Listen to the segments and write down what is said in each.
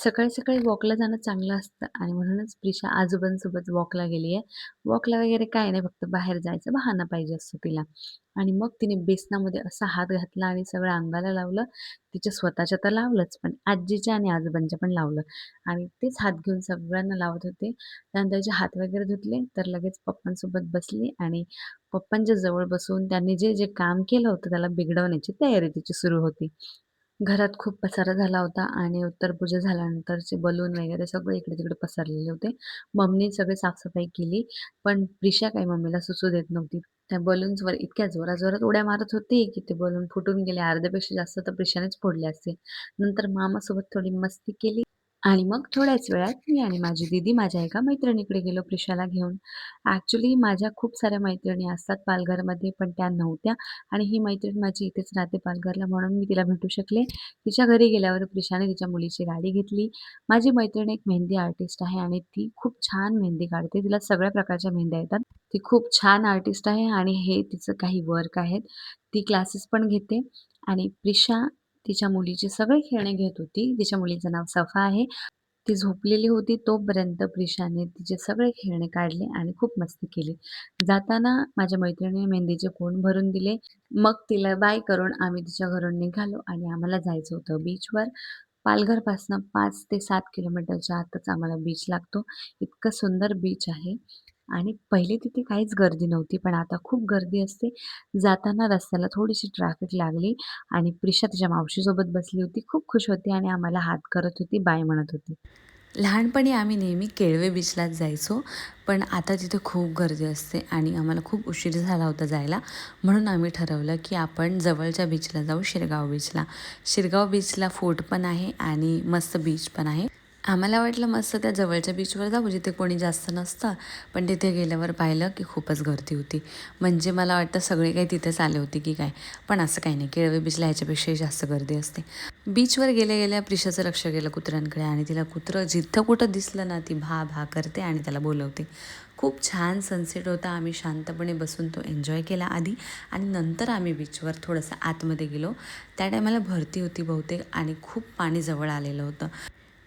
सकाळी सकाळी वॉकला जाणं चांगलं असतं आणि म्हणूनच प्रिशा आजोबांसोबत वॉकला गेली आहे. वॉकला वगैरे काय नाही, फक्त बाहेर जायचा बहाणा पाहिजे असतो तिला. आणि मग तिने बेसनामध्ये असा हात घातला आणि सगळं अंगाला लावलं. तिच्या स्वतःच्या तर लावलंच, पण आजीच्या आणि आजोबांच्या पण लावलं. आणि तेच हात घेऊन सगळ्यांना लावत होते. त्यानंतर तिचे हात वगैरे धुतले, तर लगेच पप्पांसोबत बसली आणि पप्पांच्या जवळ बसून त्यांनी जे जे काम केलं होतं त्याला बिघडवण्याची तयारी तिची सुरू होती. घरात खूप पसारा झाला होता आणि उत्तरपूजा झाल्यानंतरचे बलून वगैरे सगळे इकडे-तिकडे पसरलेले होते. मम्मीने सगळी साफ-सफाई केली, पण प्रिशा काही मम्मीला सुचू देत नव्हती. त्या बलून्सवर इतक्या जोराजोरात उड्या मारत होती, की ते बलून फुटून गेले. अर्ध्यापेक्षा जास्त तर प्रिशानेच फोडले असतील. नंतर मामासोबत थोडी मस्ती केली आणि मग थोड्याच वेळात मी आणि माझी दीदी माझ्या एका मैत्रिणीकडे गेलो प्रिशाला घेऊन. ॲक्चुअली माझ्या खूप साऱ्या मैत्रिणी असतात पालघरमध्ये, पण त्या नव्हत्या आणि ही मैत्रीण माझी इथेच राहते पालघरला, म्हणून मी तिला भेटू शकले. तिच्या घरी गेल्यावर प्रिशाने तिच्या मुलीची गाडी घेतली. माझी मैत्रीण एक मेहंदी आर्टिस्ट आहे आणि ती खूप छान मेहंदी काढते. तिला सगळ्या प्रकारच्या मेहंद्या येतात. ती खूप छान आर्टिस्ट आहे आणि हे तिचं काही वर्क आहेत. ती क्लासेस पण घेते आणि प्रिशा तिच्या मुलीचे सगळे खेळणे घेत होती. तिच्या मुलीचं नाव सफा आहे. ती झोपलेली होती तोपर्यंत प्रिशाने तिचे सगळे खेळणे काढले आणि खूप मस्ती केली. जाताना माझ्या मैत्रिणीने मेहंदीचे कोण भरून दिले. मग तिला बाय करून आम्ही तिच्या घरून निघालो आणि आम्हाला जायचं होतं बीचवर. पालघरपासून 5 ते 7 किलोमीटरच्या आतच आम्हाला बीच लागतो. इतकं सुंदर बीच आहे आणि पहिले तिथे काहीच गर्दी नव्हती, पण आता खूप गर्दी असते. जाताना रस्त्याला थोडीशी ट्रॅफिक लागली आणि प्रिशा तिच्या मावशीसोबत बसली होती. खूप खुश होती आणि आम्हाला हात करत होती, बाय म्हणत होती. लहानपणी आम्ही नेहमी केळवे बीचलाच जायचो, पण आता तिथे खूप गर्दी असते आणि आम्हाला खूप उशीर झाला होता जायला. म्हणून आम्ही ठरवलं की आपण जवळच्या बीचला जाऊ, शिरगाव बीचला. शिरगाव बीचला फोर्ट पण आहे आणि मस्त बीच पण आहे. आम्हाला वाटलं मस्त त्या जवळच्या बीचवर जाऊ जिथे कोणी जास्त नसतं, पण तिथे गेल्यावर पाहिलं की खूपच गर्दी होती. म्हणजे मला वाटतं सगळे काही तिथेच आले होते की काय, पण असं काही नाही. केळवे बीचला ह्याच्यापेक्षाही जास्त गर्दी असते. बीचवर गेल्या गेल्या प्रिशाचं लक्ष गेलं कुत्र्यांकडे आणि तिला कुत्रं जिथं कुठं दिसलं ना ती भा भा करते आणि त्याला बोलवते. खूप छान सनसेट होता. आम्ही शांतपणे बसून तो एन्जॉय केला आधी आणि नंतर आम्ही बीचवर थोडंसं आतमध्ये गेलो. त्या टायमाला भरती होती बहुतेक आणि खूप पाणी जवळ आलेलं होतं.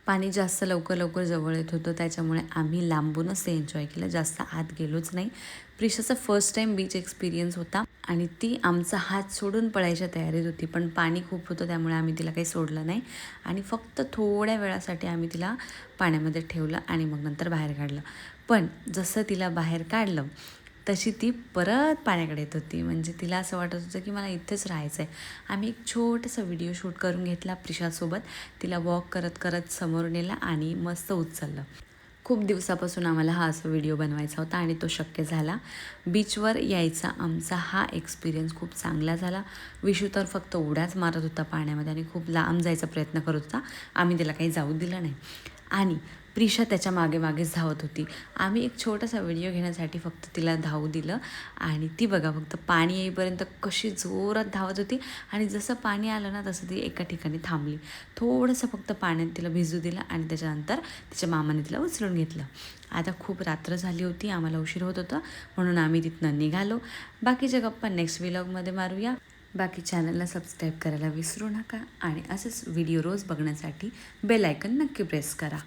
पाणी जास्त लवकर लवकर जवळ येत होतं, त्याच्यामुळे आम्ही लांबूनच ते एन्जॉय केलं, जास्त आत गेलोच नाही. प्रिशाचा फर्स्ट टाईम बीच एक्सपिरियन्स होता आणि ती आमचा हात सोडून पळायच्या तयारीत होती, पण पाणी खूप होतं त्यामुळे आम्ही तिला काही सोडलं नाही आणि फक्त थोड्या वेळासाठी आम्ही तिला पाण्यामध्ये ठेवलं आणि मग नंतर बाहेर काढलं. पण जसं तिला बाहेर काढलं तशी ती परत पाण्याकडे येत होती. म्हणजे तिला असं वाटत होतं की मला इथेच राहायचं आहे. आम्ही एक छोटासा व्हिडिओ शूट करून घेतला प्रिशासोबत. तिला वॉक करत करत समोर नेला आणि मस्त उचललं. खूप दिवसापासून आम्हाला हा असा व्हिडिओ बनवायचा होता आणि तो शक्य झाला. बीचवर यायचा आमचा हा एक्सपिरियन्स खूप चांगला झाला. विशू तर फक्त उड्याच मारत होता पाण्यामध्ये आणि खूप लांब जायचा प्रयत्न करत होता. आम्ही त्याला काही जाऊ दिलं नाही आणि प्रिशा त्याच्या मागे मागेच धावत होती. आम्ही एक छोटासा व्हिडिओ घेण्यासाठी फक्त तिला धावू दिलं आणि ती बघा फक्त पाणी येईपर्यंत कशी जोरात धावत होती आणि जसं पाणी आलं ना तसं ती एका ठिकाणी थांबली. थोडंसं फक्त पाण्यात तिला भिजू दिलं आणि त्याच्यानंतर तिच्या मामाने तिला उचलून घेतलं. आता खूप रात्र झाली होती, आम्हाला उशीर होत होता, म्हणून आम्ही तिथनं निघालो. बाकीच्या गप्पा नेक्स्ट व्लॉगमध्ये मारूया. बाकी चॅनलला सबस्क्राईब करायला विसरू नका आणि असेच व्हिडिओ रोज बघण्यासाठी बेल आयकन नक्की प्रेस करा.